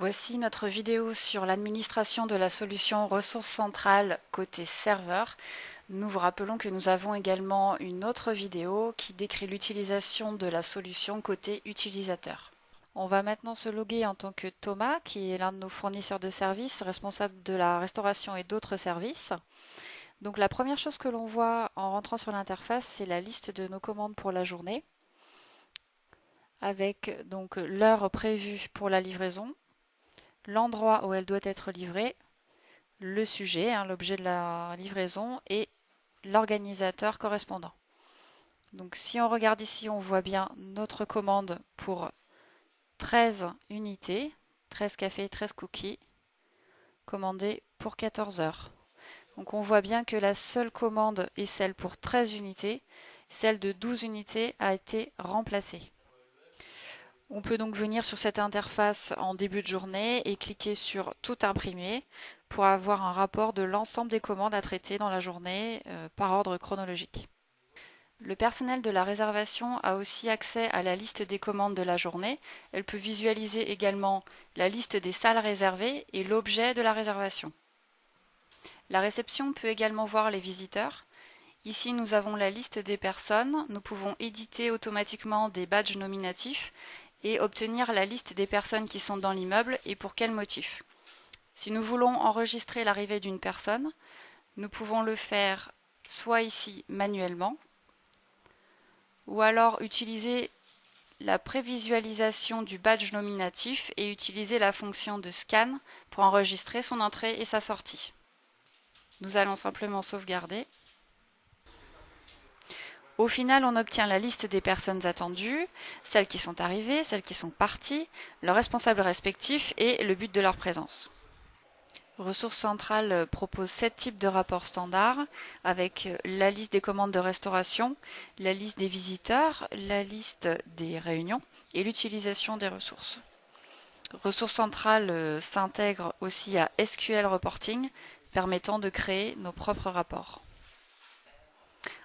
Voici notre vidéo sur l'administration de la solution ressources centrales côté serveur. Nous vous rappelons que nous avons également une autre vidéo qui décrit l'utilisation de la solution côté utilisateur. On va maintenant se loguer en tant que Thomas, qui est l'un de nos fournisseurs de services, responsable de la restauration et d'autres services. Donc la première chose que l'on voit en rentrant sur l'interface, c'est la liste de nos commandes pour la journée, avec donc l'heure prévue pour la livraison, l'endroit où elle doit être livrée, le sujet, l'objet de la livraison et l'organisateur correspondant. Donc si on regarde ici, on voit bien notre commande pour 13 unités, 13 cafés, 13 cookies, commandée pour 14 heures. Donc on voit bien que la seule commande est celle pour 13 unités, celle de 12 unités a été remplacée. On peut donc venir sur cette interface en début de journée et cliquer sur Tout imprimer pour avoir un rapport de l'ensemble des commandes à traiter dans la journée par ordre chronologique. Le personnel de la réservation a aussi accès à la liste des commandes de la journée. Elle peut visualiser également la liste des salles réservées et l'objet de la réservation. La réception peut également voir les visiteurs. Ici, nous avons la liste des personnes. Nous pouvons éditer automatiquement des badges nominatifs et obtenir la liste des personnes qui sont dans l'immeuble et pour quel motif. Si nous voulons enregistrer l'arrivée d'une personne, nous pouvons le faire soit ici manuellement, ou alors utiliser la prévisualisation du badge nominatif et utiliser la fonction de scan pour enregistrer son entrée et sa sortie. Nous allons simplement sauvegarder. Au final, on obtient la liste des personnes attendues, celles qui sont arrivées, celles qui sont parties, leurs responsables respectifs et le but de leur présence. Ressources centrales propose 7 types de rapports standards avec la liste des commandes de restauration, la liste des visiteurs, la liste des réunions et l'utilisation des ressources. Ressources centrales s'intègre aussi à SQL Reporting, permettant de créer nos propres rapports.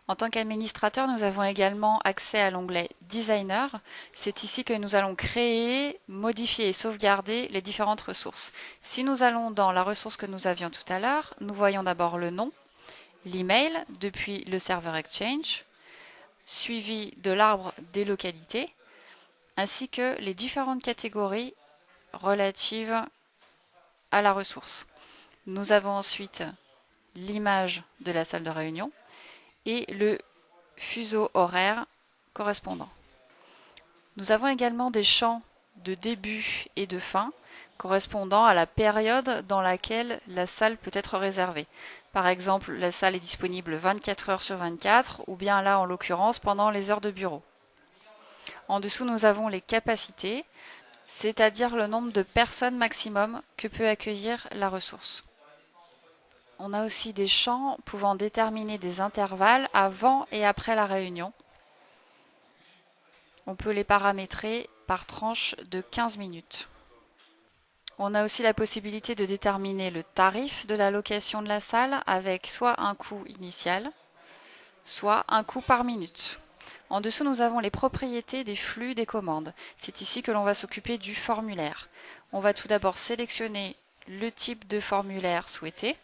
En tant qu'administrateur, nous avons également accès à l'onglet Designer. C'est ici que nous allons créer, modifier et sauvegarder les différentes ressources. Si nous allons dans la ressource que nous avions tout à l'heure, nous voyons d'abord le nom, l'email depuis le serveur Exchange, suivi de l'arbre des localités, ainsi que les différentes catégories relatives à la ressource. Nous avons ensuite l'image de la salle de réunion et le fuseau horaire correspondant. Nous avons également des champs de début et de fin correspondant à la période dans laquelle la salle peut être réservée. Par exemple, la salle est disponible 24 heures sur 24 ou bien là en l'occurrence pendant les heures de bureau. En dessous, nous avons les capacités, c'est-à-dire le nombre de personnes maximum que peut accueillir la ressource. On a aussi des champs pouvant déterminer des intervalles avant et après la réunion. On peut les paramétrer par tranche de 15 minutes. On a aussi la possibilité de déterminer le tarif de la location de la salle avec soit un coût initial, soit un coût par minute. En dessous, nous avons les propriétés des flux des commandes. C'est ici que l'on va s'occuper du formulaire. On va tout d'abord sélectionner le type de formulaire souhaité.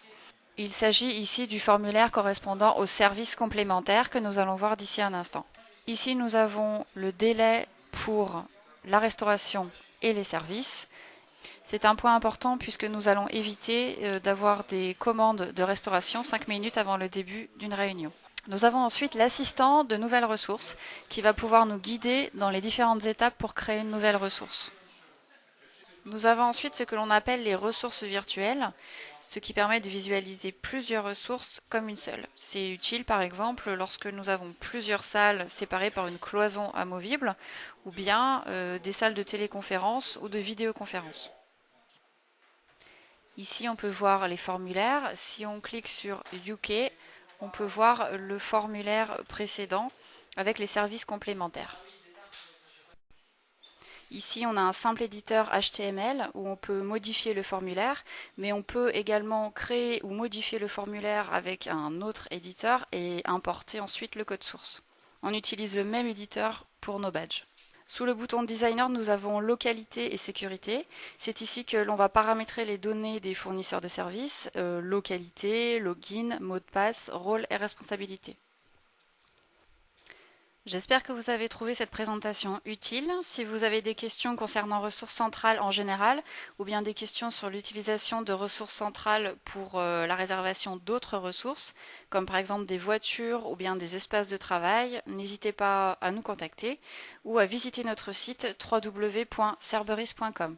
Il s'agit ici du formulaire correspondant au service complémentaire que nous allons voir d'ici un instant. Ici, nous avons le délai pour la restauration et les services. C'est un point important puisque nous allons éviter d'avoir des commandes de restauration 5 minutes avant le début d'une réunion. Nous avons ensuite l'assistant de nouvelles ressources qui va pouvoir nous guider dans les différentes étapes pour créer une nouvelle ressource. Nous avons ensuite ce que l'on appelle les ressources virtuelles, ce qui permet de visualiser plusieurs ressources comme une seule. C'est utile par exemple lorsque nous avons plusieurs salles séparées par une cloison amovible ou bien des salles de téléconférence ou de vidéoconférence. Ici on peut voir les formulaires. Si on clique sur UK, on peut voir le formulaire précédent avec les services complémentaires. Ici, on a un simple éditeur HTML où on peut modifier le formulaire, mais on peut également créer ou modifier le formulaire avec un autre éditeur et importer ensuite le code source. On utilise le même éditeur pour nos badges. Sous le bouton Designer, nous avons Localité et Sécurité. C'est ici que l'on va paramétrer les données des fournisseurs de services, localité, login, mot de passe, rôle et responsabilité. J'espère que vous avez trouvé cette présentation utile. Si vous avez des questions concernant Ressources Centrales en général, ou bien des questions sur l'utilisation de Ressources Centrales pour la réservation d'autres ressources, comme par exemple des voitures ou bien des espaces de travail, n'hésitez pas à nous contacter ou à visiter notre site www.cerberus.com.